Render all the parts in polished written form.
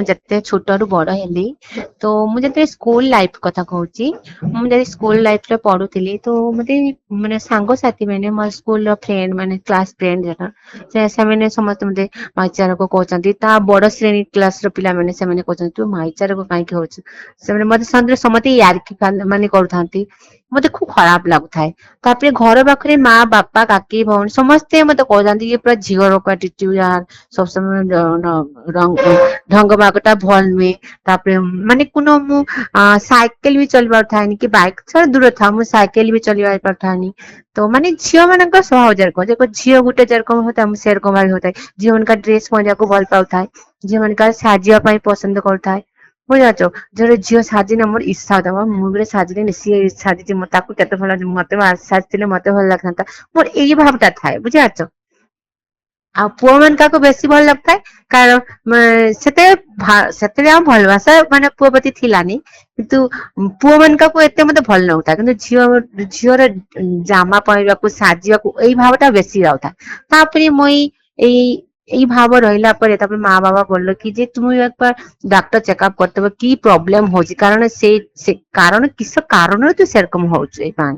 ଯେତେ ଛୋଟରୁ ବଡ ହେଲି ତ ମୁଁ ଯେତେ ସ୍କୁଲ ଲାଇଫ କଥା କହୁଛି ମୁଁ ଯଦି ସ୍କୁଲ ଲାଇଫରେ ପଢୁଥିଲି ତ ମତେ ମାନେ ସାଙ୍ଗସାଥି ମାନେ ମୋ ସ୍କୁଲର ଫ୍ରେଣ୍ଡ ମାନେ କ୍ଲାସ ଫ୍ରେଣ୍ଡ ଯାକ ସେମାନେ ସମସ୍ତେ ମତେ ମାଇଚାରକ କହୁଛନ୍ତି ତା ବଡ ଶ୍ରେଣୀ କ୍ଲାସ ର ପିଲାମାନେ ସେମାନେ କହୁଛନ୍ତି ତୁ ମାଇଚାରକ କାହିଁକି ହଉଛୁ ସେମାନେ ମତେ ସମସ୍ତେ ୟାର୍କି ମାନେ କରୁଥାନ୍ତି ମତେ ଖୁବ ଖରାପ ଲାଗୁଥାଏ ତାପରେ ଘର ପାଖରେ ମା ବାପା କାକି ଭଉଣୀ ସମସ୍ତେ ମତେ କହୁଥାନ୍ତି ଇଏ ପୁରା ଝିଅ ଲୋକ ଆଟିଟ୍ୟୁଡ ସବୁ ସମୟ ଢଙ୍ଗ ବାଗଟା ଭଲ ନୁହେଁ ତାପରେ ମାନେ ମୁଁ ସାଇକେଲ ବି ଚଲେଇ ପାରୁଥାଏନି କି ବାଇକ ଛଡା ଦୂର ଥାଉ ମୁଁ ସାଇକେଲ ବି ଚଲେଇ ପାରୁଥାଏନି ତ ମାନେ ଝିଅ ମାନଙ୍କର ସ୍ୱଭାବ ଯେରକମ ଝିଅ ଗୋଟେ ଯେରକମ ହଉଥାଏ ମୁଁ ସେରକମ ଭାବେ ହଉଥାଏ ଝିଅ ମାନଙ୍କର ଡ୍ରେସ ପହନିବାକୁ ଭଲ ପାଉଥାଏ ଝିଅ ମାନଙ୍କର ସାଜିବା ପାଇଁ ପସନ୍ଦ କରୁଥାଏ ବୁଝିପାରୁଛ ଯୋଉଟେ ଝିଅ ସାଜିନା ମୋର ଇଚ୍ଛା ହଉଥାଏ ମୁଁ ବି ସାଜିଲେନି ସିଏ ସାଜିଛି ତାକୁ କେତେ ଭଲ ମତେ ସାଜିଥିଲେ ମତେ ଭଲ ଲାଗିଥାନ୍ତା ମୋର ଏଇ ଭାବଟା ଥାଏ ବୁଝିପାରୁଛ ଆଉ ପୁଅ ମାନେ କାହାକୁ ବେଶୀ ଭଲ ଲାଗୁଥାଏ କାରଣ ସେଥିରେ ଆଉ ଭଲ ଭାଷା ମାନେ ପୁଅ ପ୍ରତି ଥିଲାନି କିନ୍ତୁ ପୁଅ ମାନକାକୁ ଏତେ ମତେ ଭଲ ନଉଥାଏ କିନ୍ତୁ ଝିଅର ଜାମା ପହେରିବାକୁ ସାଜିବାକୁ ଏଇ ଭାବ ଟା ବେଶୀ ଯାଉଥାଏ ତାପରେ ମୁଇଁ ଏଇ ଏଇ ଭାବ ରହିଲା ପରେ ତାପରେ ମା ବାବା ବୋଲିଲ କି ଯେ ତୁମ ଡାକ୍ତର ଚେକଅପ୍ କରିଦବ କି ପ୍ରୋବ୍ଲେମ ହଉଛି କାରଣ ସେ କାରଣ କିସ କାରଣରୁ ତୁ ସେରକମ ହଉଛୁ ଏଇ ପାଇଁ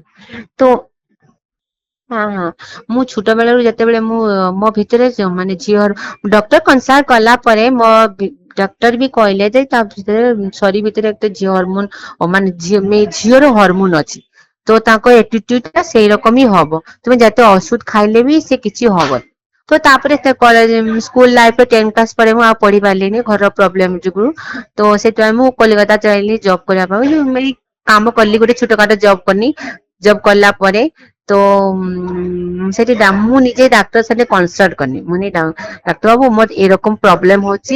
ତ ହଁ ହଁ ମୁଁ ଛୋଟ ବେଳରୁ ଯେତେବେଳେ ମୁଁ ମୋ ଭିତରେ ମାନେ ଝିଅ ଡକ୍ଟର କନସଲ୍ଟ କଲା ପରେ ମୋ ଡକ୍ଟର ବି କହିଲେ ଯେ ତା ଭିତରେ ଶରୀର ଭିତରେ ଗୋଟେ ଝିଅ ହରମୋନ ମାନେ ଝିଅର ହରମୋନ ଅଛି ତ ତାଙ୍କ ଆଟିଟ୍ୟୁଡ ଟା ସେଇ ରକମ ହିଁ ହବ ତୁମେ ଯେତେ ଔଷଧ ଖାଇଲେ ବି ସେ କିଛି ହବନି ତ ତାପରେ ସ୍କୁଲ ଲାଇଫରେ 10 କ୍ଲାସ ପରେ ମୁଁ ଆଉ ପଢି ପାରିଲିନି ଘରର ପ୍ରୋବ୍ଲେମ ଯୋଗୁଁ ତ ସେଥିପାଇଁ ମୁଁ କଲିକତା ଚାହିଁଲି ଜବ କରିବା ପାଇଁ କାମ କଲି ଗୋଟେ ଛୋଟକାଟ ଜବ କନି ଜବ କଲା ପରେ ତ ସେଠି ମୁଁ ନିଜେ ଡାକ୍ତର ସାଙ୍ଗେ କନସଲ୍ଟ କନି ମୁଁ ଡାକ୍ତର ବାବୁ ମୋର ଏରକମ ପ୍ରୋବ୍ଲେମ ହଉଛି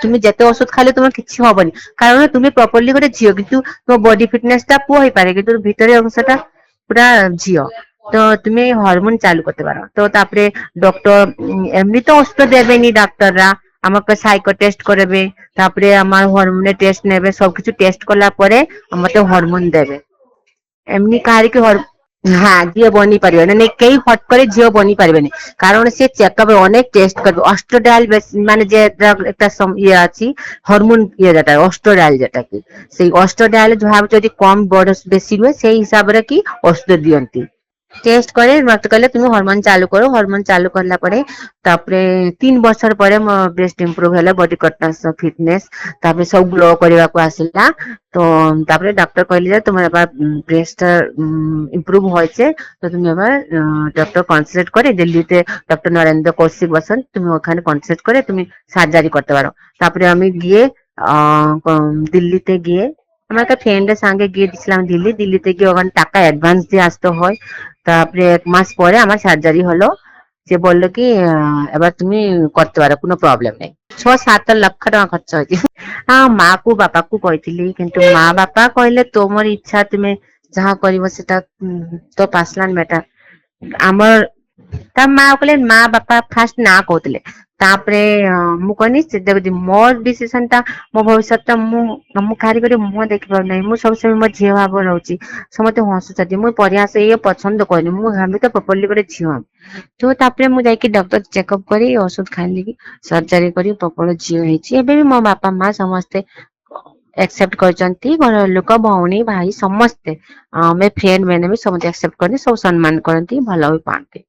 ତୁମେ ଯେତେ ଔଷଧ ଖାଇଲେ ତମର କିଛି ହବନି କାରଣ ତୁମେ ପ୍ରପରଲି ଗୋଟେ ଝିଅ କିନ୍ତୁ ତୁମ ବଡି ଫିଟନେସ ଟା ପୁଅ ହେଇପାରେ କିନ୍ତୁ ଭିତରେ ଅଂଶ ଟା ପୁରା ଝିଅ ତ ତୁମେ ହରମୋନ ଚାଲୁ କରିତେ ପାର ତ ତାପରେ ଡକ୍ଟର ଏମনি ତ ଔଷଧ ଦେବେନି ଡାକ୍ତରରା আমাকে সাইকো টেস্ট করবে তারপরে আমার হরমোনের টেস্ট নেবে সবকিছু টেস্ট করলা পরে আমাকে হরমোন দেবে এমনি কাহারিকে হ্যাঁ ঝিও বনি পারিবে না কেই হট করে ঝিও বনি পারিবেনি কারণ সে চেকআপে অনেক টেস্ট করবে অস্ট্রোডায়াল মানে যে একটা ইয়ে আছে হরমোন ইয়ে যেটা অস্ট্রোডায়াল যেটা কি সেই অস্ট্রোডায়াল ভাব যদি কম বড় বেশি রুহে সেই হিসাବରେ কি ଔଷଧ ଦିଅନ୍ତି टेस्ट करे मत कहले तुम हार्मोन चालू करो हार्मोन चालू करला परे तापरे 3 वर्ष पर मो ब्रेस्ट इंप्रूव हैला बॉडी कटनेस फिटनेस तापरे सब ग्लो करबा को आसिला तो तापरे डॉक्टर कहले जे तुम एबा ब्रेस्ट इंप्रूव होइछे तो तुम एबा डॉक्टर कंसल्ट करे दिल्ली ते डॉक्टर नरेंद्र कौशिक बसन तुम ओखाने कंसल्ट करे तुम सर्जरी करते पारो तापरे আমি গিয়ে দিল্লিতে গিয়ে আমার একটা ফ্রেন্ডের সঙ্গে গিয়ে দিছিলাম দিল্লিতে গিয়ে ওখানে টাকা অ্যাডভান্স দিয়ে আসতে হয় তারপরে 1 মাস পরে আমার সার্জারি হলো সে বললো কি এবার তুমি করতে পারো কোনো প্রবলেম নেই 6-7 লক্ষ টাকা খরচ হয়েছে মা কু বাপা কু কইଥିଲି কিন্তু মা বাপা কইলে তোমার ইচ্ছা তুমি যাহা করিব সেটা তো পার্সোনাল ম্যাটার আমার ତା ମା କହିଲେ ମା ବାପା ଫାଷ୍ଟ ନା କହୁଥିଲେ ତାପରେ ମୁଁ କହିନି ଦେଖ ମୋ ଡିସିସନ ଟା ମୋ ଭବିଷ୍ୟତ ଟା ମୁଁ କାହାରି କରି ମୁହଁ ଦେଖିପାରୁନାହିଁ ମୁଁ ସବୁ ସମୟ ମୋ ଝିଅ ଭାବ ରହୁଛି ସମସ୍ତେ ହସୁଛନ୍ତି ମୁଁ ପରିହାସ ଇଏ ପସନ୍ଦ କରିନି ମୁଁ ଭାବି ତ ପ୍ରପରଲି ଗୋଟେ ଝିଅ ତ ତାପରେ ମୁଁ ଯାଇକି ଡକ୍ଟର ଚେକଅପ କରି ଔଷଧ ଖାଇଲି ସର୍ଜରୀ କରି ପ୍ରପର ଝିଅ ହେଇଛି ଏବେ ବି ମୋ ବାପା ମା ସମସ୍ତେ एक्सेप्ट करचंती घर लोक भौणी भाई समस्ते मैं फ्रेंड मैंने भी समझ एक्सेप्ट करनी सब सम्मान करती भलो भी पाती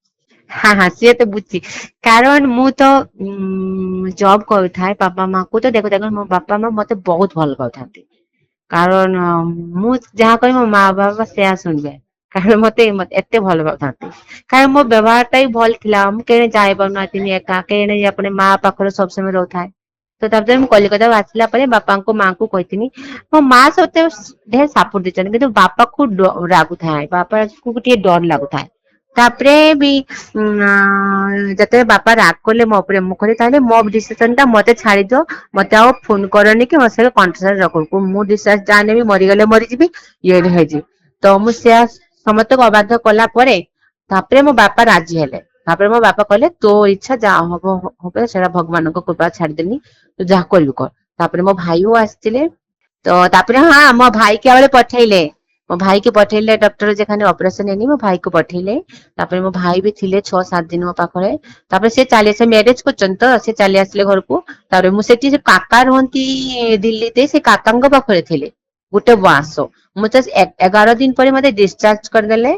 हाँ हाँ सी तो बुझी कारण मु तो जॉब करूଥାଏ बापा माँ को तो देखो देखो मो बापा माँ मते बहुत भल पाउथांती कारण मु जहाँ कही मो माँ बापा सेया सुनबे कारण मते एते भल पाउथांती कारण मो व्यवहार टा भल थिला मु केने जाय पाउनाथिनी एका केने अपने माँ पाखरे सब समय रहउଥାଏ तो तब ମୁଁ କଲିକତା ଆସିଲା ପରେ ବାପାଙ୍କୁ ମାଙ୍କୁ କହିଥିଲି ମୋ ମା ସତେ ଢେର ସାପୋର୍ଟ ଦେଇଛନ୍ତି କିନ୍ତୁ ବାପାକୁ ରାଗୁଥାଏ ବାପାକୁ ଟିକେ ଡର ଲାଗୁଥାଏ ତାପରେ ବି ଯେତେବେଳେ ବାପା ରାଗ କଲେ ମୋ ଉପରେ ମୁଁ କହିଲି ତାହେଲେ ମୋ ଡିସିସନ ଟା ମତେ ଛାଡିଦିଅ ମତେ ଆଉ ଫୋନ କରନି କି ମୋ ସହିତ କଣ୍ଟାକ୍ଟ ରଖ ମୁଁ ଡିସଚାର୍ଜ ଯାହା ନେବି ମରିଗଲେ ମରିଯିବି ଇଏ ହେଇଯିବି ତ ମୁଁ ସେଆ ସମସ୍ତଙ୍କୁ ଅବାଧ୍ୟ କଲା ପରେ ତାପରେ ମୋ ବାପା ରାଜି ହେଲେ ତାପରେ ମୋ ବାପା କହିଲେ ତୋ ଇଚ୍ଛା ଯାହା ହବ ହବ ସେଟା ଭଗବାନଙ୍କ କୃପା ଛାଡିଦେନି ତୁ ଯାହା କରିବୁ କର ତାପରେ ମୋ ଭାଇও ଆସିଥିଲେ ତ ତାପରେ ହଁ ମୋ ଭାଇ କି ବେଳେ ପଠେଇଲେ ମୋ ଭାଇ କି ପଠେଇଲେ ଡକ୍ଟର ଯେ ଖାଲି ଅପରେସନ ହେଇନି ମୋ ଭାଇ କୁ ପଠେଇଲେ। ତାପରେ ମୋ ଭାଇ ବି ଥିଲେ 6-7 ଦିନ ମୋ ପାଖରେ। ତାପରେ ସେ ମ୍ୟାରେଜ କରୁଛନ୍ତି ତ ସେ ଚାଲି ଆସିଲେ ଘରକୁ। ତାପରେ ମୁଁ ସେଠି ସେ କାକା ରୁହନ୍ତି ଦିଲ୍ଲୀରେ ସେ କାକାଙ୍କ ପାଖରେ ଥିଲେ ଗୋଟେ ମାସ। ମୁଁ ତ 11 ଦିନ ପରେ ମତେ ଡିସଚାର୍ଜ କରିଦେଲେ।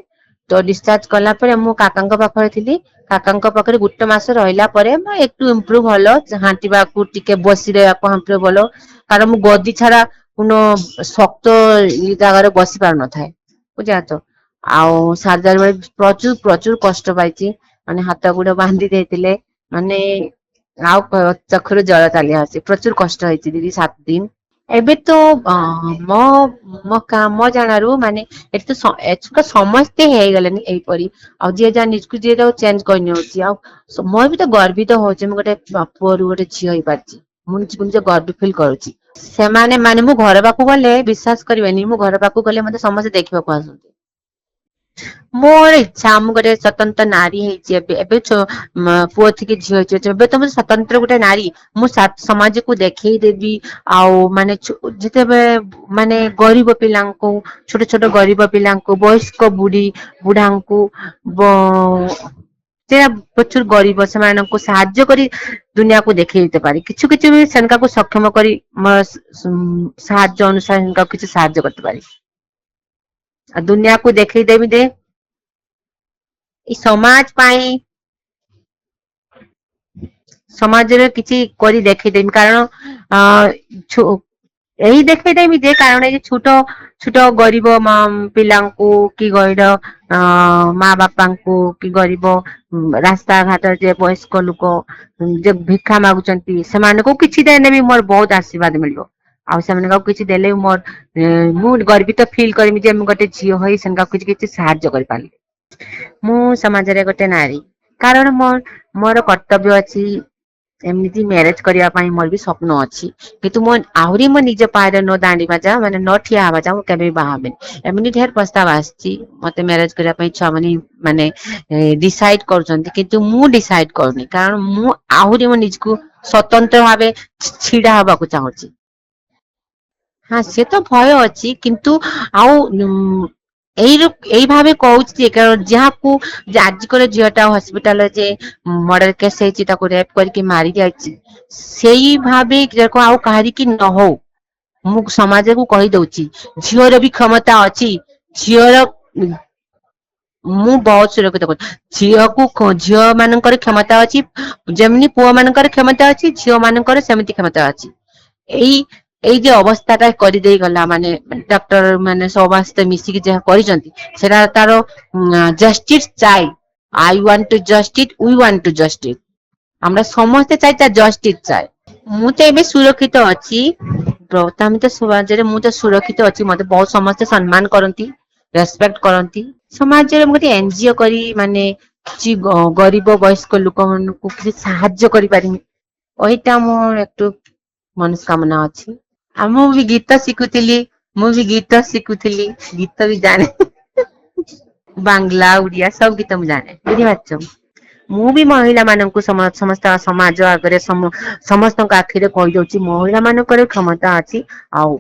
ତ ଡିସଚାର୍ଜ କଲା ପରେ ମୁଁ କାକାଙ୍କ ପାଖରେ ଥିଲି। କାକାଙ୍କ ପାଖରେ ଗୋଟେ ମାସ ରହିଲା ପରେ ମୁଁ একটু ଇମ୍ପ୍ରୁଭ ଭଲ ହାଣ୍ଟିବାକୁ ଟିକେ ବସି ରହିବାକୁ ହାମ୍ପିରେ ଭଲ। କାରଣ ମୁଁ ଗଦି ଛଡା ଶକ୍ତ ଜାଗାରେ ବସି ପାରୁନଥାଏ ବୁଝା ତ। ଆଉ ସାର୍ଜାରୀ ବେଳେ ପ୍ରଚୁର କଷ୍ଟ ପାଇଛି। ମାନେ ହାତ ଗୋଡ ବାନ୍ଧି ଦେଇଥିଲେ ମାନେ ଆଉ ଚକ୍ଷୁରୁ ଜଳ ଚାଲି ଆସେ ପ୍ରଚୁର କଷ୍ଟ ହେଇଛି ଦିଦି 7 ଦିନ। ଏବେ ତ ମୋ ଜାଣାରୁ ମାନେ ଏଠି ତ ସମସ୍ତେ ହେଇଗଲେଣି ଏଇପରି। ଆଉ ଯିଏ ଯାହା ନିଜକୁ ଯିଏ ଯାହା ଚେଞ୍ଜ କରିନଉଛି ଆଉ ମୁଁ ବି ତ ଗର୍ବିତ ହଉଛି ମୁଁ ଗୋଟେ ପୁଅରୁ ଗୋଟେ ଝିଅ ହେଇପାରିଛି। ମୁଁ ନିଜକୁ ନିଜେ ଗର୍ବ ଫିଲ୍ କରୁଛି। ସେମାନେ ମାନେ ମୁଁ ଘର ପାଖକୁ ଗଲେ ବିଶ୍ୱାସ କରିବେନି ମୁଁ ଘର ପାଖକୁ ଗଲେ ମତେ ସମସ୍ତେ ଦେଖିବାକୁ ଆସନ୍ତି। ମୋର ଇଚ୍ଛା ମୁଁ ଗୋଟେ ସ୍ଵତନ୍ତ୍ର ନାରୀ ହେଇଛି ଏବେ ପୁଅ ଥି ଝିଅ ହେଇଛି ଏବେ ତ ମୁଁ ସ୍ଵତନ୍ତ୍ର ଗୋଟେ ନାରୀ। ମୁଁ ସମାଜକୁ ଦେଖେଇ ଦେବି ଆଉ ମାନେ ଯେତେବେଳେ ମାନେ ଗରିବ ପିଲାଙ୍କୁ ଛୋଟ ଛୋଟ ଗରିବ ପିଲାଙ୍କୁ ବୟସ୍କ ବୁଢାଙ୍କୁ ସେ ପ୍ରଚୁର ଗରିବ ସେମାନଙ୍କୁ ସାହାଯ୍ୟ କରି ଦୁନିଆକୁ ଦେଖେଇତେ ପାରି କିଛି ବି ସେମାନଙ୍କୁ ସକ୍ଷମ କରି ସାହାଯ୍ୟ ଅନୁସାରେ କିଛି ସାହାଯ୍ୟ କରିତେ ପାରି। ଆଉ ଦୁନିଆକୁ ଦେଖେଇଦେବି ଯେ ଏଇ ସମାଜ ପାଇଁ ସମାଜରେ କିଛି କରି ଦେଖେଇଦେମି କାରଣ ଏଇ ଦେଖେଇଦେମି ଯେ କାରଣ ଏଇ ଛୋଟ ଗରିବ ପିଲାଙ୍କୁ କି ମା ବାପାଙ୍କୁ କି ଗରିବ ରାସ୍ତା ଘାଟ ଯେ ବୟସ୍କ ଲୋକ ଯେ ଭିକ୍ଷା ମାଗୁଛନ୍ତି ସେମାନଙ୍କୁ କିଛି ଦେଲେ ବି ମୋର ବହୁତ ଆଶୀର୍ବାଦ ମିଳିବ। ଆଉ ସେମାନଙ୍କୁ ଆଉ କିଛି ଦେଲେ ମୋର ମୁଁ ଗର୍ବିତ ଫିଲ୍ କରମି ଯେ ମୁଁ ଗୋଟେ ଝିଅ ହୋଇ ସେମାନଙ୍କୁ କିଛି ସାହାଯ୍ୟ କରିପାରିଲି। ମୁଁ ସମାଜରେ ଗୋଟେ ନାରୀ କାରଣ ମୋର କର୍ତ୍ତବ୍ୟ ଅଛି ଏମିତି ମ୍ୟାରେଜ କରିବା ପାଇଁ ମୋର ବି ସ୍ୱପ୍ନ ଅଛି। କିନ୍ତୁ ମୁଁ ଆହୁରି ମୋ ନିଜ ପାରେ ନ ଦାଣ୍ଡିବା ଯା ମାନେ ନ ଠିଆ ହେବା ଯା ମୁଁ କେବେ ବି ବାହା ହେବିନି। ଏମିତି ଢେର ପ୍ରସ୍ତାବ ଆସିଛି ମତେ ମ୍ୟାରେଜ କରିବା ପାଇଁ ଛୁଆ ମାନେ ଡିସାଇଡ କରୁଛନ୍ତି କିନ୍ତୁ ମୁଁ ଡିସାଇଡ କରୁନି କାରଣ ମୁଁ ଆହୁରି ମୋ ନିଜକୁ ସ୍ଵତନ୍ତ୍ର ଭାବେ ଛିଡା ହବାକୁ ଚାହୁଁଛି। ହଁ ସେ ତ ଭୟ ଅଛି କିନ୍ତୁ ଆଉ ଏଇ ଭାବେ କହୁଛି ଯାହାକୁ ଆଜିକର ଝିଅଟା ହସ୍ପିଟାଲରେ ଯେ ମର୍ଡର କେସ୍ ହେଇଛି ତାକୁ ରେପ କରିକି ମାରି ଯାଇଛି ସେଇ ଭାବେ ଯାକ ଆଉ କାହାରିକି ନ ହଉ ମୁଁ ସମାଜକୁ କହିଦଉଛି ଝିଅର ବି କ୍ଷମତା ଅଛି ଝିଅର ମୁଁ ବହୁତ ସୁରକ୍ଷିତ କରୁଛି ଝିଅ ମାନଙ୍କର କ୍ଷମତା ଅଛି ଯେମିତି ପୁଅ ମାନଙ୍କର କ୍ଷମତା ଅଛି ଝିଅ ମାନଙ୍କର ସେମିତି କ୍ଷମତା ଅଛି। ଏଇ ଏଇ ଯେ ଅବସ୍ଥା ଟା କରିଦେଇ ଗଲା ମାନେ ଡକ୍ଟର ମାନେ ସମସ୍ତେ ମିଶିକି ଯାହା କରିଛନ୍ତି ସେଟା ତାର justice ଚାଇ I want to justice we want to justice আমরা ସମସ୍ତେ ଚାଇ ତା ଜଷ୍ଟିସ ଚାଏ। ମୁଁ ତ ଏବେ ସୁରକ୍ଷିତ ଅଛି। ପ୍ରଥମ ତ ସମାଜରେ ମୁଁ ତ ସୁରକ୍ଷିତ ଅଛି ମତେ ବହୁତ ସମସ୍ତେ ସମ୍ମାନ କରନ୍ତି ରେସପେକ୍ଟ କରନ୍ତି ସମାଜରେ ମୁଁ ଗୋଟେ ଏନଜିଓ କରି ମାନେ କିଛି ଗରିବ ବୟସ୍କ ଲୋକମାନଙ୍କୁ କିଛି ସାହାଯ୍ୟ କରିପାରିମି ଏଇଟା ମୋର একটু ମନସ୍କାମନା ଅଛି। ଆଉ ମୁଁ ବି ଗୀତ ଶିଖୁଥିଲି ଗୀତ ବି ଜାଣେ ବାଂଲା ଓଡିଆ ସବୁ ଗୀତ ମୁଁ ଜାଣେ ବୁଝିପାରୁଛ। ମୁଁ ବି ମହିଳା ମାନଙ୍କୁ ସମସ୍ତ ସମାଜ ଆଗରେ ସମସ୍ତଙ୍କ ଆଖିରେ କହିଦଉଛି ମହିଳା ମାନଙ୍କର କ୍ଷମତା ଅଛି ଆଉ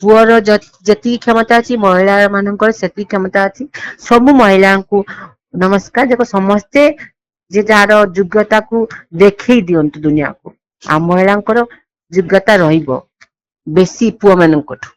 ପୁଅର ଯେତିକି କ୍ଷମତା ଅଛି ମହିଳା ମାନଙ୍କର ସେତିକି କ୍ଷମତା ଅଛି ସବୁ ମହିଳାଙ୍କୁ ନମସ୍କାର ଦେଖ ସମସ୍ତେ ଯେ ଯାହାର ଯୋଗ୍ୟତାକୁ ଦେଖେଇ ଦିଅନ୍ତୁ ଦୁନିଆକୁ ଆଉ ମହିଳାଙ୍କର ଯୋଗ୍ୟତା ରହିବ ବେଶୀ ପୁଅ ମାନଙ୍କଠୁ